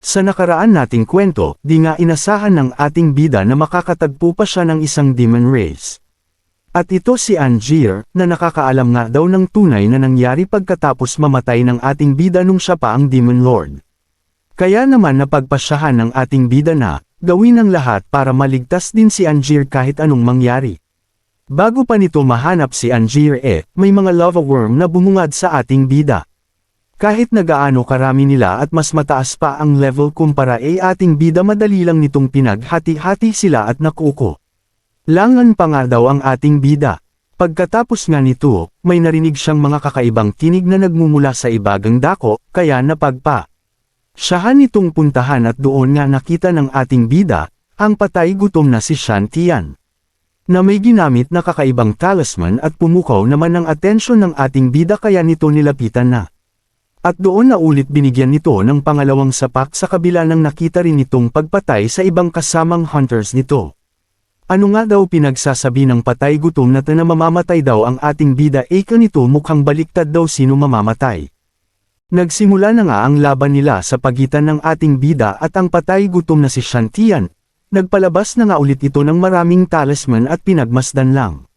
Sa nakaraan nating kwento, di nga inasahan ng ating bida na makakatagpo pa siya ng isang demon race. At ito si Angier, na nakakaalam nga daw ng tunay na nangyari pagkatapos mamatay ng ating bida nung siya pa ang Demon Lord. Kaya naman napagpasyahan ng ating bida na, gawin ang lahat para maligtas din si Angier kahit anong mangyari. Bago pa nito mahanap si Angier may mga lava worm na bumungad sa ating bida. Kahit na gaano karami nila at mas mataas pa ang level kumpara ating bida madali lang nitong pinaghati-hati sila at nakuko. Langan pa nga daw ang ating bida. Pagkatapos nga nito, may narinig siyang mga kakaibang tinig na nagmumula sa ibagang dako, kaya napagpa. Siyahan nitong puntahan at doon nga nakita ng ating bida, ang patay gutom na si Shantian. Na may ginamit na kakaibang talisman at pumukaw naman ang atensyon ng ating bida kaya nito nilapitan na. At doon na ulit binigyan nito ng pangalawang sapak sa kabila ng nakita rin nitong pagpatay sa ibang kasamang hunters nito. Ano nga daw pinagsasabi ng patay gutom na mamamatay daw ang ating bida nito mukhang baliktad daw sino mamamatay. Nagsimula na nga ang laban nila sa pagitan ng ating bida at ang patay gutom na si Shantian. Nagpalabas na nga ulit ito ng maraming talisman at pinagmasdan lang.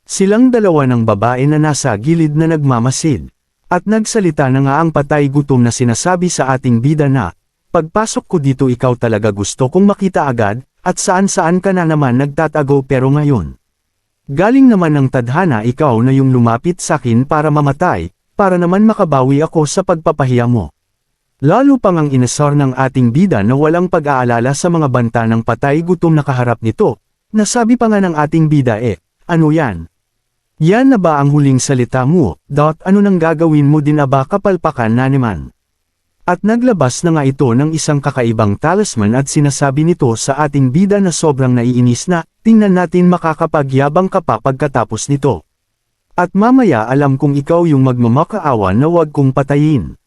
Silang dalawa ng babae na nasa gilid na nagmamasid. At nagsalita na nga ang patay gutom na sinasabi sa ating bida na, pagpasok ko dito ikaw talaga gusto kong makita agad, at saan-saan ka na naman nagtatago pero ngayon. Galing naman ng tadhana ikaw na yung lumapit sa akin para mamatay, para naman makabawi ako sa pagpapahiya mo. Lalo pang ang inasar ng ating bida na walang pag-aalala sa mga banta ng patay gutom na kaharap nito, nasabi pa nga ng ating bida ano yan? Yan na ba ang huling salita mo, ano nang gagawin mo din aba kapalpakan na naman? At naglabas na nga ito ng isang kakaibang talisman at sinasabi nito sa ating bida na sobrang naiinis na, tingnan natin makakapagyabang ka pa pagkatapos nito. At mamaya alam kong ikaw yung magmamakaawa na wag kong patayin.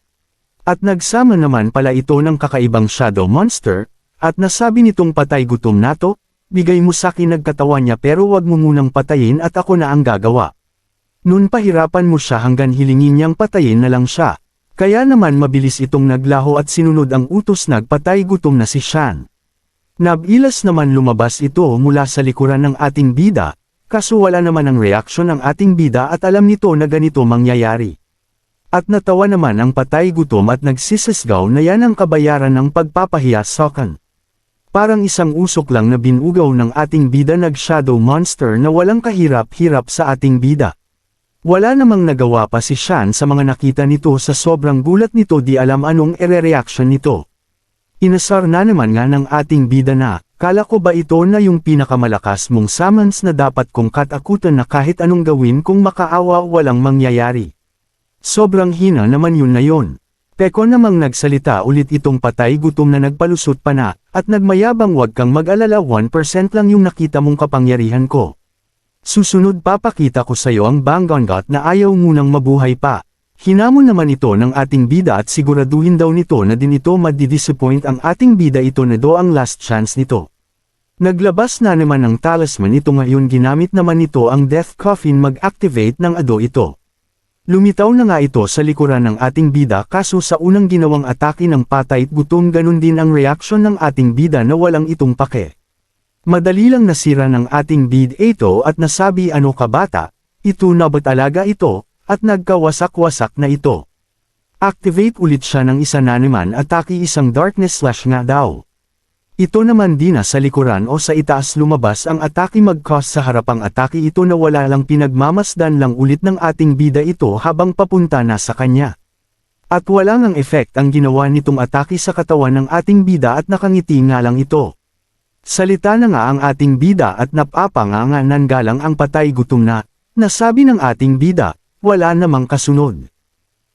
At nagsama naman pala ito ng kakaibang shadow monster, at nasabi nitong patay gutom na to, bigay mo sakin nagkatawan niya pero wag mo munang patayin at ako na ang gagawa. Nun pahirapan mo siya hanggang hilingin niyang patayin na lang siya. Kaya naman mabilis itong naglaho at sinunod ang utos nagpatay gutom na si Shan. Nabilas naman lumabas ito mula sa likuran ng ating bida, kaso wala naman ang reaksyon ng ating bida at alam nito na ganito mangyayari. At natawa naman ang patay gutom at nagsisisgaw na yan ang kabayaran ng pagpapahiya sa akin. Parang isang usok lang na binugaw ng ating bida nag-shadow monster na walang kahirap-hirap sa ating bida. Wala namang nagawa pa si Shan sa mga nakita nito sa sobrang gulat nito di alam anong ere-reaction nito. Inasar na naman nga ng ating bida na, kala ko ba ito na yung pinakamalakas mong summons na dapat kong katakutan na kahit anong gawin kung makaawa walang mangyayari. Sobrang hina naman yun na yun. Peko namang nagsalita ulit itong patay gutom na nagpalusot pa na, at nagmayabang wag kang mag-alala 1% lang yung nakita mong kapangyarihan ko. Susunod papakita ko sa'yo ang Banggongot na ayaw munang mabuhay pa. Hinamon naman ito ng ating bida at siguraduhin daw nito na din ito madidisappoint ang ating bida ito na do ang last chance nito. Naglabas na naman ng talisman ito ngayon ginamit naman nito ang Death Coffin mag-activate ng ado ito. Lumitaw na nga ito sa likuran ng ating bida kaso sa unang ginawang atake ng patay at gutom ganun din ang reaksyon ng ating bida na walang itong pake. Madali lang nasira ng ating bid ito at nasabi ano ka bata, ito na ba't alaga ito, at nagkawasak-wasak na ito. Activate ulit siya ng isa na naman atake isang darkness slash nga daw. Ito naman din na sa likuran o sa itaas lumabas ang atake mag-cause sa harapang atake ito na wala lang pinagmamasdan lang ulit ng ating bida ito habang papunta na sa kanya. At wala ngang effect ang ginawa nitong atake sa katawan ng ating bida at nakangiti nga lang ito. Salita na nga ang ating bida at napapa nga nanggalang ang patay gutom na, nasabi ng ating bida, wala namang kasunod.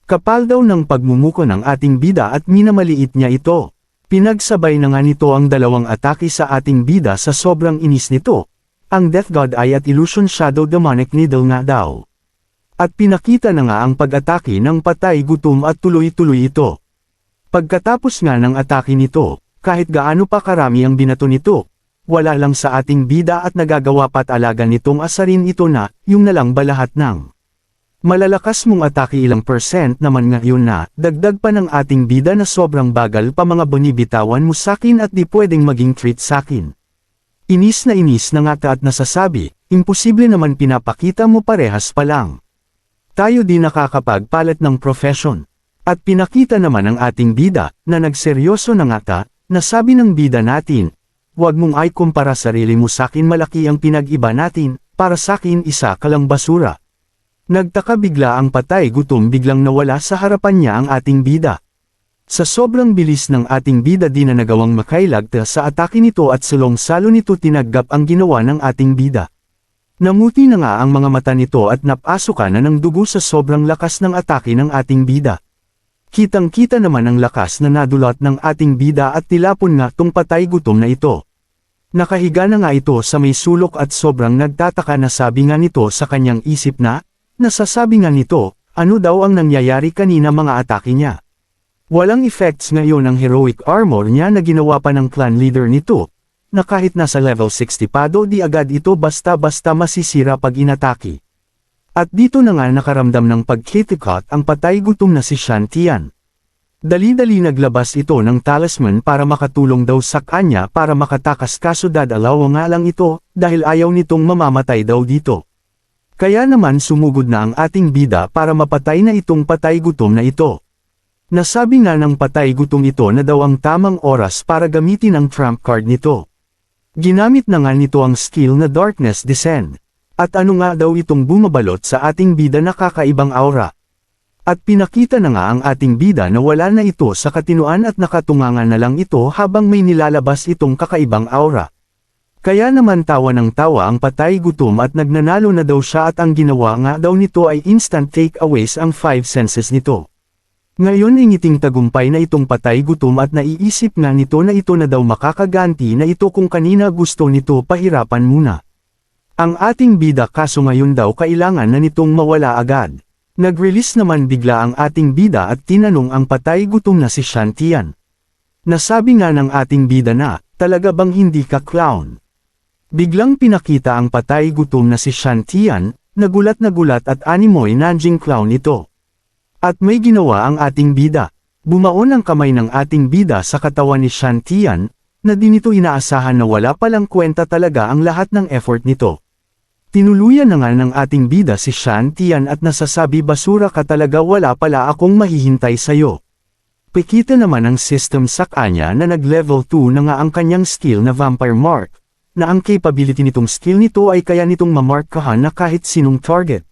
Kapal daw ng pagmumuko ng ating bida at minamaliit niya ito. Pinagsabay na nga nito ang dalawang atake sa ating bida sa sobrang inis nito, ang Death God Eye at Illusion Shadow Demonic Needle nga daw. At pinakita na nga ang pag-atake ng patay gutom at tuloy-tuloy ito. Pagkatapos nga ng atake nito, kahit gaano pa karami ang binato nito, wala lang sa ating bida at nagagawa pa't alaga nitong asarin ito na, yung nalang ba lahat ng Malalakas mong atake ilang percent naman ngayon na, dagdag pa ng ating bida na sobrang bagal pa mga bonibitawan mo sakin at di pwedeng maging treat sakin. Inis na nga at nasasabi, imposible naman pinapakita mo parehas pa lang. Tayo di nakakapagpalit ng profession. At pinakita naman ang ating bida, na nagseryoso na nga na sabi ng bida natin, huwag mong ay kumpara sarili mo sakin malaki ang pinag-iba natin, para sakin isa ka lang basura. Nagtaka bigla ang patay gutom biglang nawala sa harapan niya ang ating bida. Sa sobrang bilis ng ating bida di na nagawang makailagta sa atake nito at sulong-salo nito tinaggap ang ginawa ng ating bida. Namuti na nga ang mga mata nito at napasukan na ng dugo sa sobrang lakas ng atake ng ating bida. Kitang-kita naman ang lakas na nadulot ng ating bida at tilapon nga tong patay gutom na ito. Nakahiga na nga ito sa may sulok at sobrang nagtataka na sabi nga nito sa kanyang isip na, nasasabi nga nito, ano daw ang nangyayari kanina mga atake niya. Walang effects ngayon ang heroic armor niya na ginawa pa ng clan leader nito, na kahit nasa level 60 pa do di agad ito basta-basta masisira pag inatake. At dito na nga nakaramdam ng pagkitikot ang patay gutom na si Shan Tian. Dali-dali naglabas ito ng talisman para makatulong daw sa kanya para makatakas kaso dadalaw nga lang ito dahil ayaw nitong mamamatay daw dito. Kaya naman sumugod na ang ating bida para mapatay na itong patay gutom na ito. Nasabi nga ng patay gutom ito na daw ang tamang oras para gamitin ang trump card nito. Ginamit na nga nito ang skill na Darkness Descent. At ano nga daw itong bumabalot sa ating bida na kakaibang aura. At pinakita na nga ang ating bida na wala na ito sa katinuan at nakatungangan na lang ito habang may nilalabas itong kakaibang aura. Kaya naman tawa ng tawa ang patay gutom at nagnanalo na daw siya at ang ginawa nga daw nito ay instant takeaways ang 5 senses nito. Ngayon ay ngiting tagumpay na itong patay gutom at naiisip nga nito na ito na daw makakaganti na ito kung kanina gusto nito pahirapan muna. Ang ating bida kaso ngayon daw kailangan na nitong mawala agad. Nag-release naman bigla ang ating bida at tinanong ang patay gutom na si Shan Tian. Nasabi nga ng ating bida na, talaga bang hindi ka clown? Biglang pinakita ang patay gutom na si Shan Tian, nagulat at animoy nanjing clown ito. At may ginawa ang ating bida. Bumaon ang kamay ng ating bida sa katawan ni Shan Tian, na di nito inaasahan na wala palang kwenta talaga ang lahat ng effort nito. Tinuluyan na nga ng ating bida si Shan Tian at nasasabi basura ka talaga wala pala akong mahihintay sayo. Pikita naman ang system sa kanya na nag-level 2 na nga ang kanyang skill na Vampire Mark, na ang capability nitong skill nito ay kaya nitong mamarkahan na kahit sinong target.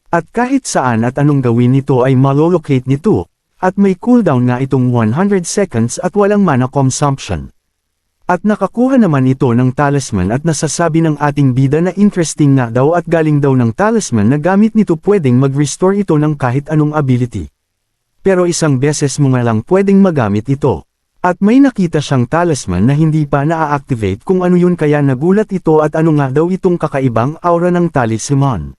At kahit saan at anong gawin nito ay malolocate nito, at may cooldown nga itong 100 seconds at walang mana consumption. At nakakuha naman ito ng talisman at nasasabi ng ating bida na interesting nga daw at galing daw ng talisman na gamit nito pwedeng mag-restore ito ng kahit anong ability. Pero isang beses mo nga lang pwedeng magamit ito. At may nakita siyang talisman na hindi pa na-activate kung ano yun kaya nagulat ito at ano nga daw itong kakaibang aura ng talisman.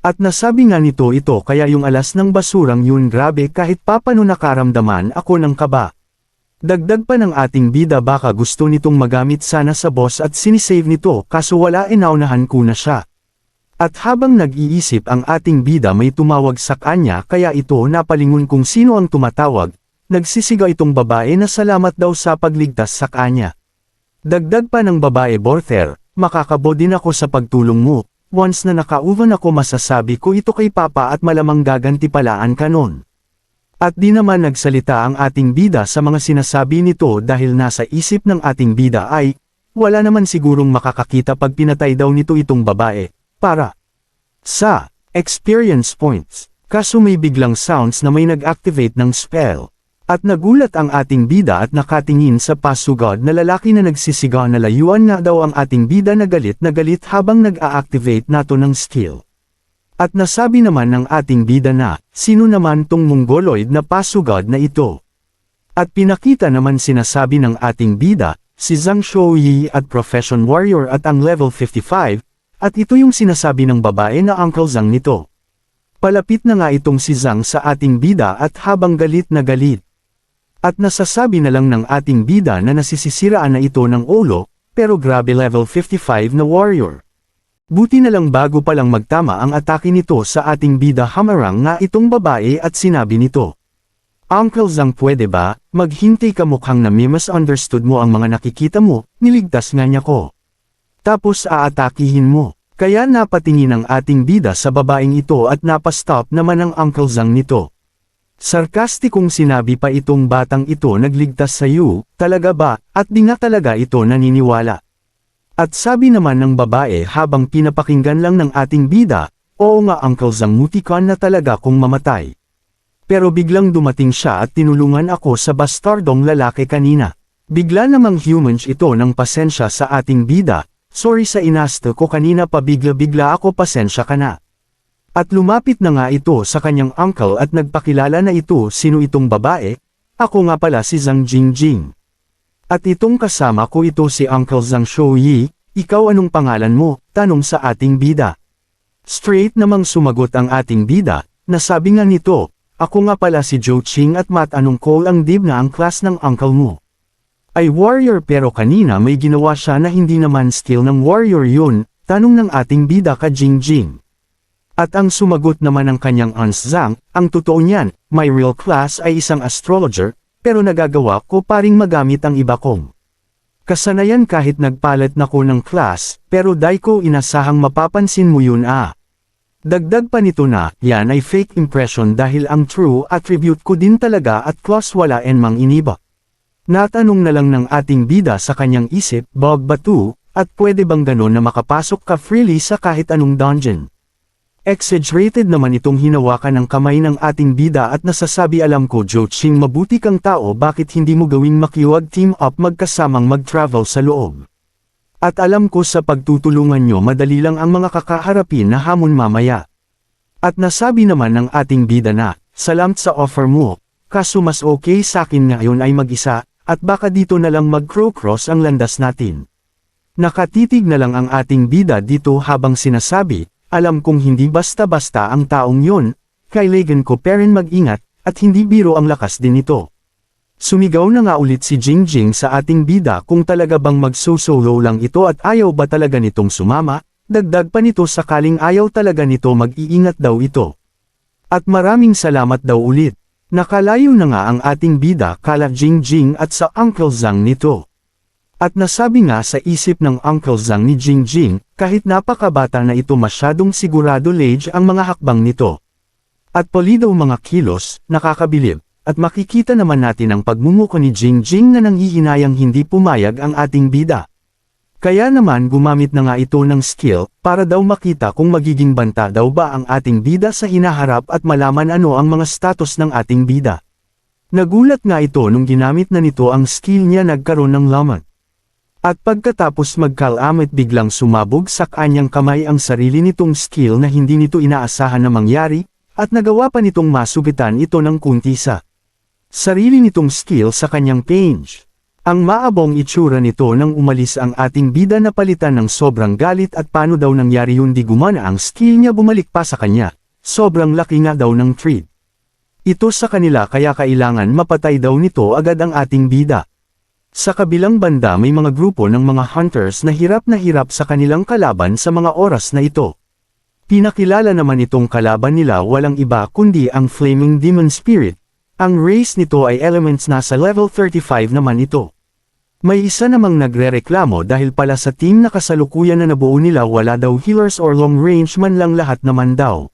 At nasabi nga nito ito kaya yung alas ng basurang yun grabe kahit papano nakaramdaman ako ng kaba. Dagdag pa ng ating bida baka gusto nitong magamit sana sa boss at sinisave nito kaso wala inaunahan ko na siya. At habang nag-iisip ang ating bida may tumawag sa kanya kaya ito napalingon kung sino ang tumatawag, nagsisigaw itong babae na salamat daw sa pagligtas sa kanya. Dagdag pa ng babae Borther, makakabo din ako sa pagtulong mo, once na nakauvan ako masasabi ko ito kay Papa at malamang gagantipalaan ka nun. At di naman nagsalita ang ating bida sa mga sinasabi nito dahil nasa isip ng ating bida ay, wala naman sigurong makakakita pag pinatay daw nito itong babae, para sa experience points. Kaso may biglang sounds na may nag-activate ng spell. At nagulat ang ating bida at nakatingin sa pasugod na lalaki na nagsisigaw na layuan nga daw ang ating bida na galit habang nag-a-activate nato ng skill. At nasabi naman ng ating bida na, sino naman tong mongoloid na pasugod na ito? At pinakita naman sinasabi ng ating bida, si Zhang Shouyi at Profession Warrior at ang level 55, at ito yung sinasabi ng babae na Uncle Zhang nito. Palapit na nga itong si Zhang sa ating bida at habang galit na galit. At nasasabi na lang ng ating bida na nasisisiraan na ito ng ulo, pero grabe level 55 na warrior. Buti na lang bago pa lang magtama ang atake nito sa ating bida hamarang nga itong babae at sinabi nito. Uncle Zhang, pwede ba, maghintay ka, mukhang na misunderstood mo ang mga nakikita mo, niligtas nga niya ko. Tapos aatakihin mo. Kaya napatingin ang ating bida sa babaeng ito at napastop naman ang Uncle Zhang nito. Sarkastikong sinabi pa itong batang ito, nagligtas sa iyo, talaga ba, at di nga talaga ito naniniwala. At sabi naman ng babae habang pinapakinggan lang ng ating bida, oo nga Uncle Zhang, mutikan na talaga kung mamatay. Pero biglang dumating siya at tinulungan ako sa bastardong lalaki kanina. Bigla namang humans ito ng pasensya sa ating bida, sorry sa inasto ko kanina, pa bigla ako, pasensya ka na. At lumapit na nga ito sa kanyang uncle at nagpakilala na ito sino itong babae, ako nga pala si Zhang Jingjing. At itong kasama ko ito si Uncle Zhang Shouyi, ikaw anong pangalan mo, tanong sa ating bida. Straight namang sumagot ang ating bida, nasabi nga nito, ako nga pala si Zhou Qing at matanong ko ang dib na ang class ng uncle mo. Ay warrior, pero kanina may ginawa siya na hindi naman skill ng warrior yun, tanong ng ating bida ka Jingjing. At ang sumagot naman ng kanyang Aunt Zhang, ang totoo niyan, my real class ay isang astrologer, pero nagagawa ko paring magamit ang iba kong kasanayan kahit nagpalit na ko ng class, pero dai ko inasahang mapapansin mo yun ah. Dagdag pa nito na, yan ay fake impression dahil ang true attribute ko din talaga at class wala enmang iniba. Natanong na lang ng ating bida sa kanyang isip, bog batu, at pwede bang ganon na makapasok ka freely sa kahit anong dungeon? Exaggerated naman itong hinawakan ng kamay ng ating bida at nasasabi, alam ko Zhou Qing, mabuti kang tao, bakit hindi mo gawing makiwag team up magkasamang mag-travel sa loob? At alam ko sa pagtutulungan nyo madali lang ang mga kakaharapin na hamon mamaya. At nasabi naman ng ating bida na, salamat sa offer mo, kaso mas okay sa akin ngayon ay mag-isa, at baka dito na lang mag-cross ang landas natin. Nakatitig na lang ang ating bida dito habang sinasabi, alam kong hindi basta-basta ang taong yun, kailangan ko pa rin mag-ingat, at hindi biro ang lakas din ito. Sumigaw na nga ulit si Jingjing sa ating bida kung talaga bang magsusolo lang ito at ayaw ba talaga nitong sumama, dagdag pa nito sakaling ayaw talaga nito, mag-iingat daw ito. At maraming salamat daw ulit. Nakalayo na nga ang ating bida kala Jingjing at sa Uncle Zhang nito. At nasabi nga sa isip ng Uncle Zhang ni Jingjing, kahit napakabata na ito masyadong sigurado Lage ang mga hakbang nito. At polidaw mga kilos, nakakabilib, at makikita naman natin ang pagmumuko ni Jingjing na nanghihinayang hindi pumayag ang ating bida. Kaya naman gumamit na nga ito ng skill, para daw makita kung magiging banta daw ba ang ating bida sa hinaharap at malaman ano ang mga status ng ating bida. Nagulat nga ito nung ginamit na nito ang skill niya, nagkaroon ng lamat. At pagkatapos magkalamit biglang sumabog sa kanyang kamay ang sarili nitong skill na hindi nito inaasahan na mangyari, at nagawa pa nitong masubitan ito ng kunti sa sarili nitong skill sa kanyang page. Ang maabong itsura nito nang umalis ang ating bida na palitan ng sobrang galit, at paano daw nangyari yun, di gumana ang skill niya, bumalik pa sa kanya, sobrang laki nga daw ng treat. Ito sa kanila kaya kailangan mapatay daw nito agad ang ating bida. Sa kabilang banda may mga grupo ng mga hunters na hirap sa kanilang kalaban sa mga oras na ito. Pinakilala naman itong kalaban nila walang iba kundi ang Flaming Demon Spirit. Ang race nito ay elements, nasa level 35 naman ito. May isa namang nagrereklamo dahil pala sa team na kasalukuyan na nabuo nila wala daw healers or long range man lang, lahat naman daw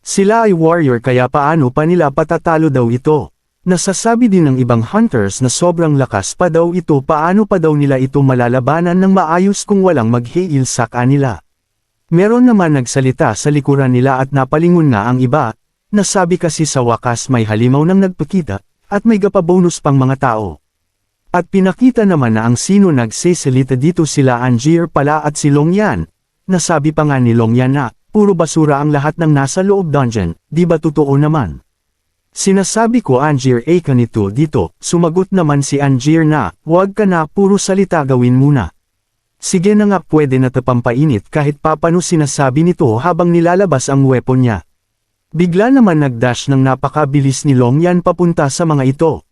sila ay warrior, kaya paano pa nila patatalo daw ito. Nasasabi din ng ibang hunters na sobrang lakas pa daw ito, paano pa daw nila ito malalabanan ng maayos kung walang mag-heal sa kanila. Meron naman nagsalita sa likuran nila at napalingon nga ang iba, nasabi kasi sa wakas may halimaw nang nagpakita, at may gapa-bonus pang mga tao. At pinakita naman na ang sino nagsisalita dito sila Angier pala at si Longyan. Nasabi pa nga ni Longyan na, puro basura ang lahat ng nasa loob dungeon, di ba totoo naman? Sinasabi ko Angier ka nito dito, sumagot naman si Angier na, wag ka na, puro salita gawin muna. Sige na nga, pwede na tapampainit kahit papano, sinasabi nito habang nilalabas ang weapon niya. Bigla naman nagdash ng napakabilis ni Longyan papunta sa mga ito.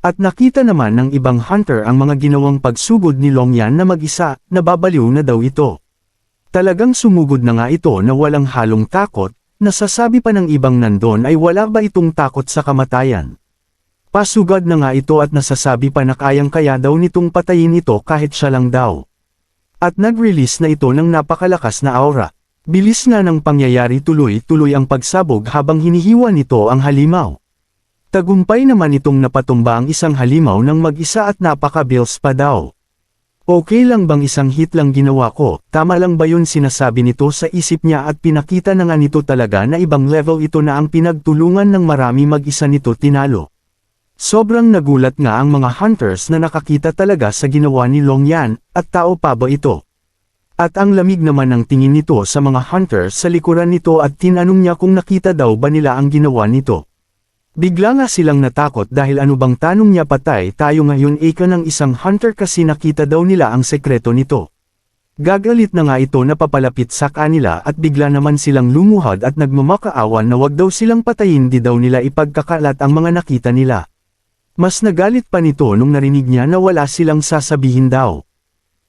At nakita naman ng ibang hunter ang mga ginawang pagsugod ni Longyan na mag-isa, nababaliw na daw ito. Talagang sumugod na nga ito na walang halong takot, nasasabi pa ng ibang nandon ay wala ba itong takot sa kamatayan. Pasugad na nga ito at nasasabi pa na kayang-kaya daw nitong patayin ito kahit siya lang daw. At nag-release na ito ng napakalakas na aura. Bilis nga ng pangyayari tuloy-tuloy ang pagsabog habang hinihiwa nito ang halimaw. Tagumpay naman itong napatumba ang isang halimaw ng mag-isa at napaka-bills pa daw. Okay lang bang isang hit lang ginawa ko, tama lang ba yun sinasabi nito sa isip niya at pinakita na nga nito talaga na ibang level ito na ang pinagtulungan ng marami mag-isa nito tinalo. Sobrang nagulat nga ang mga hunters na nakakita talaga sa ginawa ni Long Yan, at tao pa ba ito? At ang lamig naman ng tingin nito sa mga hunters sa likuran nito at tinanong niya kung nakita daw ba nila ang ginawa nito. Bigla nga silang natakot dahil ano bang tanong niya patay tayo ngayon ika ng isang hunter kasi nakita daw nila ang sekreto nito. Gagalit na nga ito na papalapit sa kanila at bigla naman silang lumuhod at nagmamakaawan na wag daw silang patayin di daw nila ipagkakalat ang mga nakita nila. Mas nagalit pa nito nung narinig niya na wala silang sasabihin daw.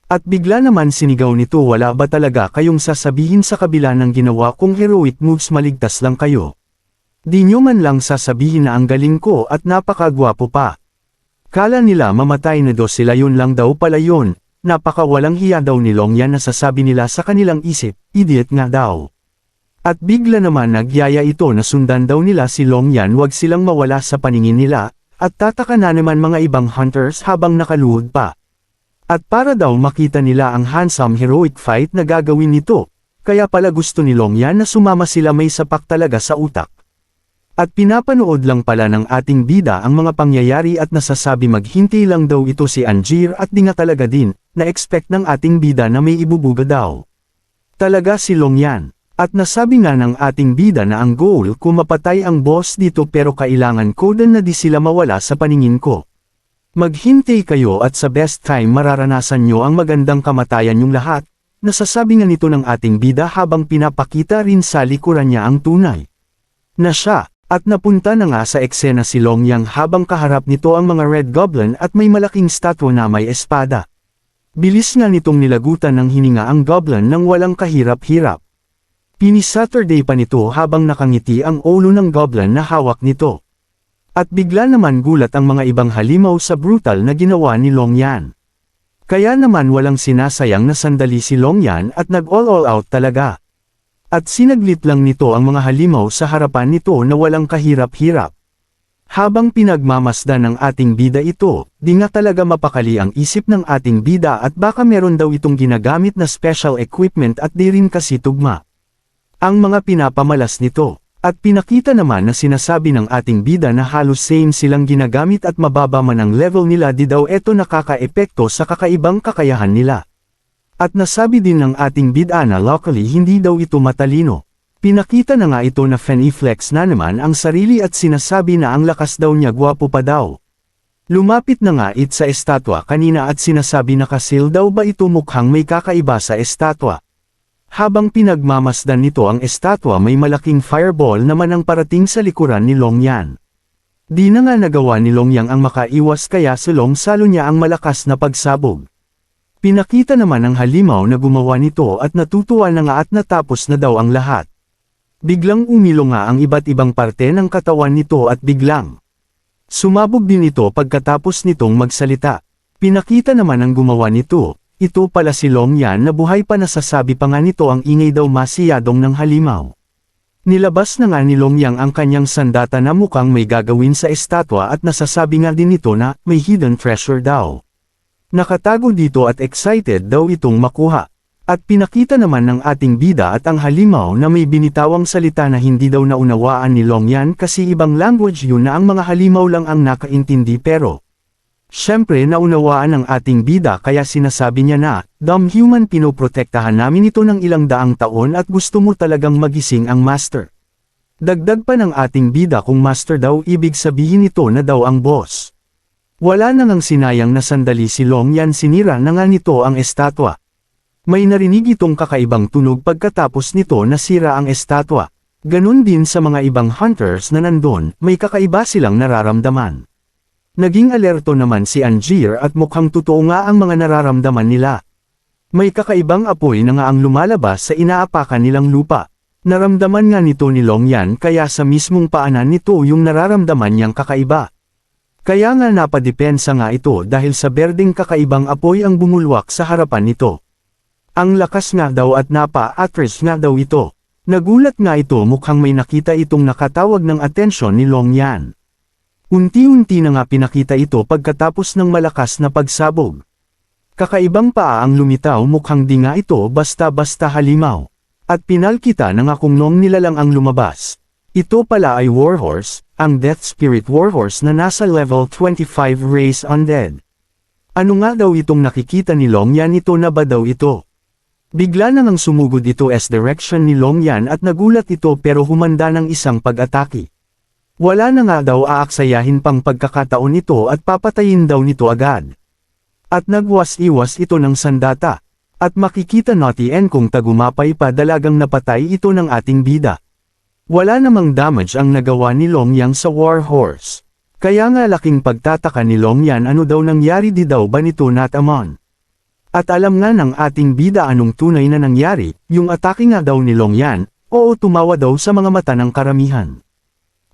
At bigla naman sinigaw nito wala ba talaga kayong sasabihin sa kabila ng ginawa kong heroic moves maligtas lang kayo. Di nyo man lang sasabihin na ang galing ko at napakagwapo pa. Kala nila mamatay na do sila yun lang daw pala yun, napakawalang hiya daw ni Long Yan na sasabi nila sa kanilang isip, idiot nga daw. At bigla naman nagyaya ito na sundan daw nila si Long Yan wag silang mawala sa paningin nila, at tataka na naman mga ibang hunters habang nakaluhod pa. At para daw makita nila ang handsome heroic fight na gagawin nito, kaya pala gusto ni Long Yan na sumama sila may sapak talaga sa utak. At pinapanood lang pala ng ating bida ang mga pangyayari at nasasabi maghintay lang daw ito si Anjeer at di nga talaga din, na-expect ng ating bida na may ibubuga daw. Talaga si Long Yan. At nasabi nga ng ating bida na ang goal ko mapatay ang boss dito pero kailangan ko din na di sila mawala sa paningin ko. Maghintay kayo at sa best time mararanasan nyo ang magandang kamatayan yung lahat, nasasabi nga nito ng ating bida habang pinapakita rin sa likuran niya ang tunay. Na siya. At napunta na nga sa eksena si Long Yang habang kaharap nito ang mga Red Goblin at may malaking statwa na may espada. Bilis nga nitong nilagutan ng hininga ang Goblin nang walang kahirap-hirap. Pini-Saturday pa nito habang nakangiti ang ulo ng Goblin na hawak nito. At bigla naman gulat ang mga ibang halimaw sa brutal na ginawa ni Long Yan. Kaya naman walang sinasayang na sandali si Long Yan at nag-all out talaga. At sinaglit lang nito ang mga halimaw sa harapan nito na walang kahirap-hirap. Habang pinagmamasdan ng ating bida ito, di nga talaga mapakali ang isip ng ating bida at baka meron daw itong ginagamit na special equipment at di rin kasi tugma. Ang mga pinapamalas nito, at pinakita naman na sinasabi ng ating bida na halos same silang ginagamit at mababa man ang level nila di daw eto nakaka-epekto sa kakaibang kakayahan nila. At nasabi din ng ating bida na locally hindi daw ito matalino. Pinakita na nga ito na fan-flex na naman ang sarili at sinasabi na ang lakas daw niya gwapo pa daw. Lumapit na nga it sa estatwa kanina at sinasabi na kasil daw ba ito mukhang may kakaiba sa estatwa. Habang pinagmamasdan nito ang estatwa may malaking fireball naman ang parating sa likuran ni Long Yan. Di na nga nagawa ni Long Yang ang makaiwas kaya sulong salo niya ang malakas na pagsabog. Pinakita naman ng halimaw na gumawa nito at natutuwa na nga at natapos na daw ang lahat. Biglang umilo nga ang iba't ibang parte ng katawan nito at biglang sumabog din ito pagkatapos nitong magsalita. Pinakita naman ng gumawa nito, ito pala si Long Yan na buhay pa nasasabi pa nga nito ang ingay daw masiyadong ng halimaw. Nilabas na nga ni Long Yang ang kanyang sandata na mukhang may gagawin sa estatwa at nasasabi nga din nito na may hidden treasure daw. Nakatago dito at excited daw itong makuha. At pinakita naman ng ating bida at ang halimaw na may binitawang salita na hindi daw naunawaan ni Long Yan kasi ibang language yun na ang mga halimaw lang ang nakaintindi pero syempre naunawaan ng ating bida kaya sinasabi niya na, dumb human pinoprotektahan namin ito ng ilang daang taon at gusto mo talagang magising ang master. Dagdag pa ng ating bida kung master daw ibig sabihin ito na daw ang boss. Wala na ngang sinayang na sandali si Long Yan sinira na nga nito ang estatwa. May narinig itong kakaibang tunog pagkatapos nito nasira ang estatwa. Ganun din sa mga ibang hunters na nandun, may kakaiba silang nararamdaman. Naging alerto naman si Anjeer at mukhang totoo nga ang mga nararamdaman nila. May kakaibang apoy na nga ang lumalabas sa inaapakan nilang lupa. Naramdaman nga nito ni Longyan kaya sa mismong paanan nito yung nararamdaman niyang kakaiba. Kaya nga napadepensa nga ito dahil sa berdeng kakaibang apoy ang bumulwak sa harapan nito. Ang lakas nga daw at napa-atras nga daw ito. Nagulat nga ito mukhang may nakita itong nakatawag ng atensyon ni Longyan. Unti-unti na nga pinakita ito pagkatapos ng malakas na pagsabog. Kakaibang paa ang lumitaw mukhang di nga ito basta-basta halimaw. At pinalkita na nga kung nung nilalang ang lumabas. Ito pala ay Warhorse, ang Death Spirit Warhorse na nasa level 25 race undead. Ano nga daw itong nakikita ni Longyan, ito na ba daw ito? Bigla na ngang sumugod ito as direction ni Longyan at nagulat ito pero humanda ng isang pag-atake. Wala na nga daw aaksayahin pang pagkakataon ito at papatayin daw nito agad. At nagwas-iwas ito ng sandata. At makikita natin kung tagumapay pa dalagang napatay ito ng ating bida. Wala namang damage ang nagawa ni Longyan sa Warhorse. Kaya nga laking pagtataka ni Longyan ano daw nangyari di daw ba nito Natamon. At alam nga ng ating bida anong tunay na nangyari, yung atake nga daw ni Longyan, oo tumawa daw sa mga mata ng karamihan.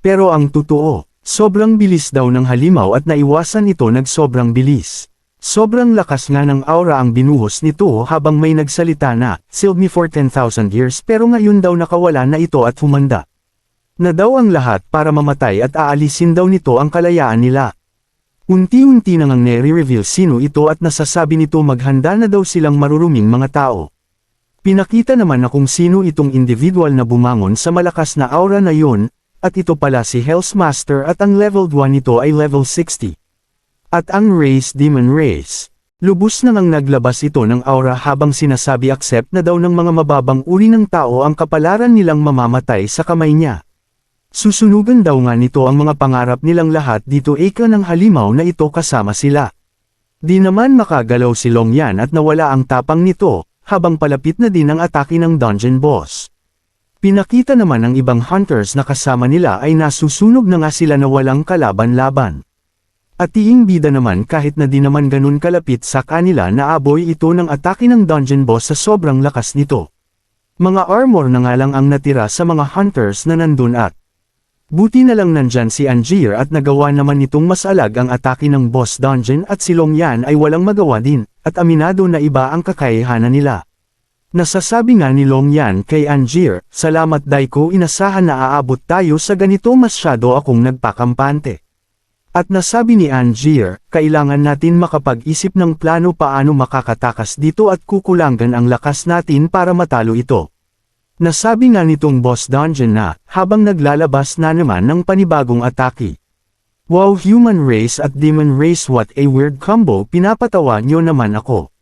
Pero ang totoo, sobrang bilis daw ng halimaw at naiwasan ito nagsobrang bilis. Sobrang lakas nga ng aura ang binuhos nito habang may nagsalita na, "Sealed me for 10,000 years" pero ngayon daw nakawala na ito at humanda. Na daw ang lahat para mamatay at aalisin daw nito ang kalayaan nila. Unti-unti na ngang nare-reveal sino ito at nasasabi nito maghanda na daw silang maruruming mga tao. Pinakita naman na kung sino itong individual na bumangon sa malakas na aura na yun, at ito pala si Hell's Master at ang level 1 nito ay level 60. At ang race Demon Race. Lubos na ngang naglabas ito ng aura habang sinasabi accept na daw ng mga mababang uri ng tao ang kapalaran nilang mamamatay sa kamay niya. Susunugan daw nga nito ang mga pangarap nilang lahat dito eka ng halimaw na ito kasama sila. Di naman makagalaw si Longyan at nawala ang tapang nito, habang palapit na din ang atake ng dungeon boss. Pinakita naman ng ibang hunters na kasama nila ay nasusunog na nga sila na walang kalaban-laban. At iing bida naman kahit na di naman ganun kalapit sa kanila naaboy ito ng atake ng dungeon boss sa sobrang lakas nito. Mga armor na nga lang ang natira sa mga hunters na nandun at buti na lang nandyan si Angier at nagawa naman nitong masalag ang atake ng boss dungeon at si Longyan ay walang magawa din, at aminado na iba ang kakayahanan nila. Nasasabi nga ni Longyan kay Angier, "Salamat Daiko, inasahan na aabot tayo sa ganito, masyado akong nagpakampante." At nasabi ni Angier, "Kailangan natin makapag-isip ng plano paano makakatakas dito at kukulangan ang lakas natin para matalo ito." Nasabi nga nitong boss dungeon na, habang naglalabas na naman ng panibagong atake. "Wow, human race at demon race, what a weird combo, pinapatawa nyo naman ako."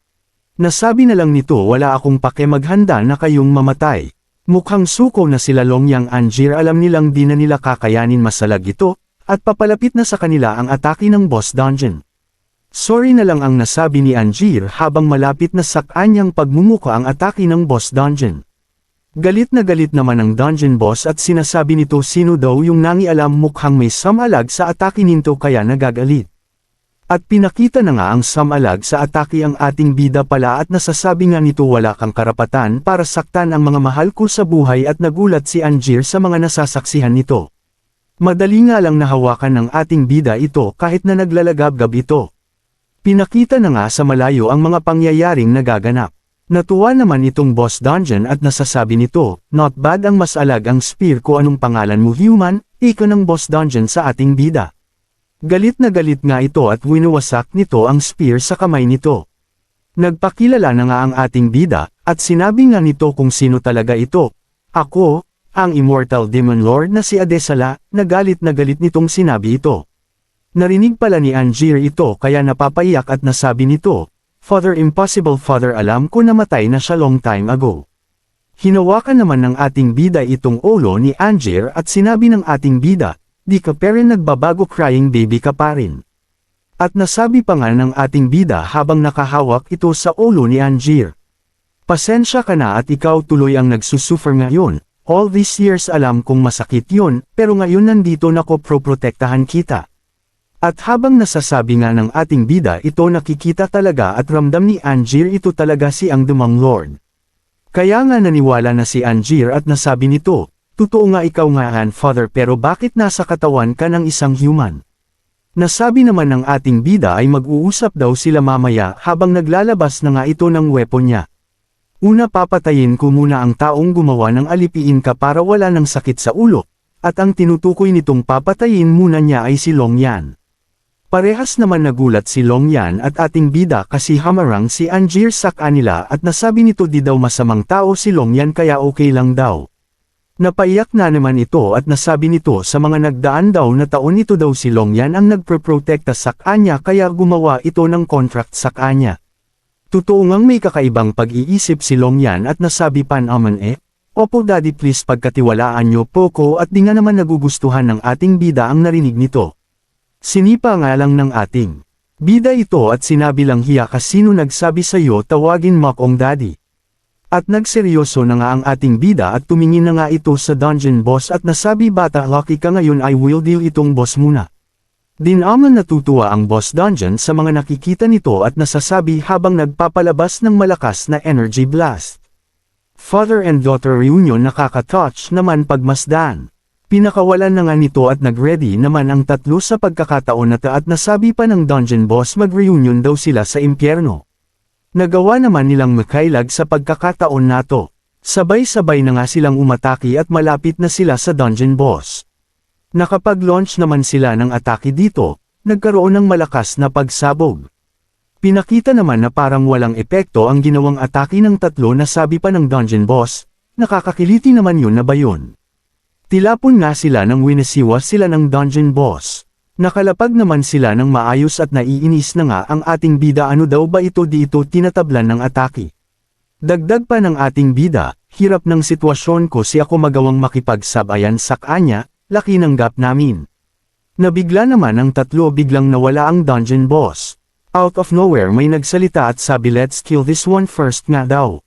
Nasabi na lang nito, "Wala akong pake, maghanda na kayong mamatay." Mukhang suko na sila Longyang Angier, alam nilang di na nila kakayanin masalag ito, at papalapit na sa kanila ang atake ng boss dungeon. Sorry na lang ang nasabi ni Angier habang malapit na sa kanyang pagmumuka ang atake ng boss dungeon. Galit na galit naman ang dungeon boss at sinasabi nito sino daw yung nangialam, mukhang may samalag sa atake nito kaya nagagalit. At pinakita na nga ang samalag sa atake ang ating bida pala at nasasabi nga nito, "Wala kang karapatan para saktan ang mga mahal ko sa buhay," at nagulat si Angier sa mga nasasaksihan nito. Madali nga lang nahawakan ng ating bida ito kahit na naglalagabgab ito. Pinakita na nga sa malayo ang mga pangyayaring nagaganap. Natuwa naman itong boss dungeon at nasasabi nito, "Not bad ang masalag ang spear ko, anong pangalan mo human?" Ika ng boss dungeon sa ating bida. Galit na galit nga ito at winuwasak nito ang spear sa kamay nito. Nagpakilala na nga ang ating bida, at sinabi nga nito kung sino talaga ito. "Ako, ang immortal demon lord na si Adesala." Nagalit na galit nitong sinabi ito. Narinig pala ni Angier ito kaya napapaiyak at nasabi nito, "Father, impossible father, alam ko namatay na siya long time ago." Hinawakan naman ng ating bida itong ulo ni Angier at sinabi ng ating bida, "Di ka pa rin nagbabago, crying baby ka pa rin." At nasabi pa nga ng ating bida habang nakahawak ito sa ulo ni Angier, "Pasensya ka na at ikaw tuloy ang nagsusuffer ngayon. All these years alam kong masakit yun, pero ngayon nandito na ko, proprotektahan kita." At habang nasasabi nga ng ating bida ito nakikita talaga at ramdam ni Angier ito talaga si ang Dumang Lord. Kaya nga naniwala na si Angier at nasabi nito, totoo nga ikaw nga Father pero bakit nasa katawan ka ng isang human? Nasabi naman ng ating bida ay mag-uusap daw sila mamaya habang naglalabas na nga ito ng weapon niya. Una papatayin ko muna ang taong gumawa ng alipiin ka para wala ng sakit sa ulo, at ang tinutukoy nitong papatayin muna niya ay si Long Yan. Parehas naman nagulat si Long Yan at ating bida kasi hamarang si Angier sa kanila at nasabi nito di daw masamang tao si Long Yan kaya okay lang daw. Napaiyak na naman ito at nasabi nito sa mga nagdaan daw na taon ito daw si Long Yan ang nagproprotekta sa kanya kaya gumawa ito ng contract sa kanya. Totoo ngang may kakaibang pag-iisip si Long Yan at nasabi pa naman opo daddy please pagkatiwalaan nyo po ko at di nga naman nagugustuhan ng ating bida ang narinig nito. Sinipa nga lang ng ating bida ito at sinabi lang hiya ka sino nagsabi sa'yo tawagin mo akong daddy. At nagseryoso na nga ang ating bida at tumingin na nga ito sa dungeon boss at nasabi bata lucky ka ngayon I will deal itong boss muna. Dinaman natutuwa ang boss dungeon sa mga nakikita nito at nasasabi habang nagpapalabas ng malakas na energy blast. Father and daughter reunion nakaka-touch naman pagmasdan. Pinakawalan na nga nito at nag-ready naman ang tatlo sa pagkakataon na at nasabi pa ng dungeon boss mag-reunion daw sila sa impyerno. Nagawa naman nilang makailag sa pagkakataon nato. Sabay-sabay na nga silang umatake at malapit na sila sa dungeon boss. Nakapag-launch naman sila ng atake dito, nagkaroon ng malakas na pagsabog. Pinakita naman na parang walang epekto ang ginawang atake ng tatlo na sabi pa ng dungeon boss, nakakakiliti naman yun na ba yun? Tilapon nga sila nang winasiwas sila ng dungeon boss. Nakalapag naman sila ng maayos at naiinis na nga ang ating bida ano daw ba ito di ito tinatablan ng atake. Dagdag pa ng ating bida, hirap ng sitwasyon ko si ako magawang makipagsabayan sa kanya, laki ng gap namin. Nabigla naman ang tatlo biglang nawala ang dungeon boss. Out of nowhere may nagsalita at sabi let's kill this one first nga daw.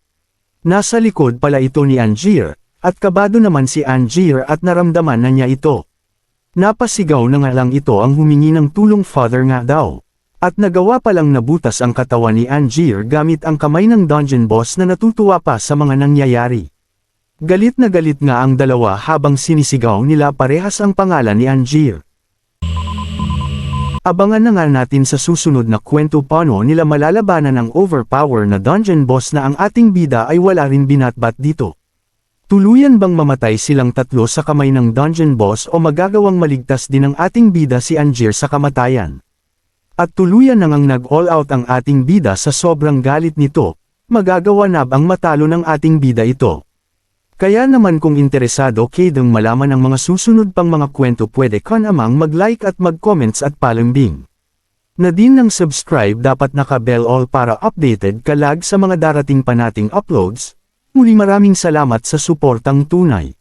Nasa likod pala ito ni Angier. At kabado naman si Angier at naramdaman na niya ito. Napasigaw na nga lang ito ang humingi ng tulong father nga daw. At nagawa palang nabutas ang katawan ni Angier gamit ang kamay ng dungeon boss na natutuwa pa sa mga nangyayari. Galit na galit nga ang dalawa habang sinisigaw nila parehas ang pangalan ni Angier. Abangan na nga natin sa susunod na kwento paano nila malalabanan ang overpower na dungeon boss na ang ating bida ay wala rin binatbat dito. Tuluyan bang mamatay silang tatlo sa kamay ng dungeon boss o magagawang maligtas din ang ating bida si Angier sa kamatayan? At tuluyan na ngang nag-all out ang ating bida sa sobrang galit nito, magagawa na bang matalo ng ating bida ito? Kaya naman kung interesado kayo malaman ang mga susunod pang mga kwento pwede ka namang mag-like at mag-comments at palambing. Na din ng subscribe dapat naka-bell all para updated ka lag sa mga darating pa nating uploads. Muli maraming salamat sa suportang tunay.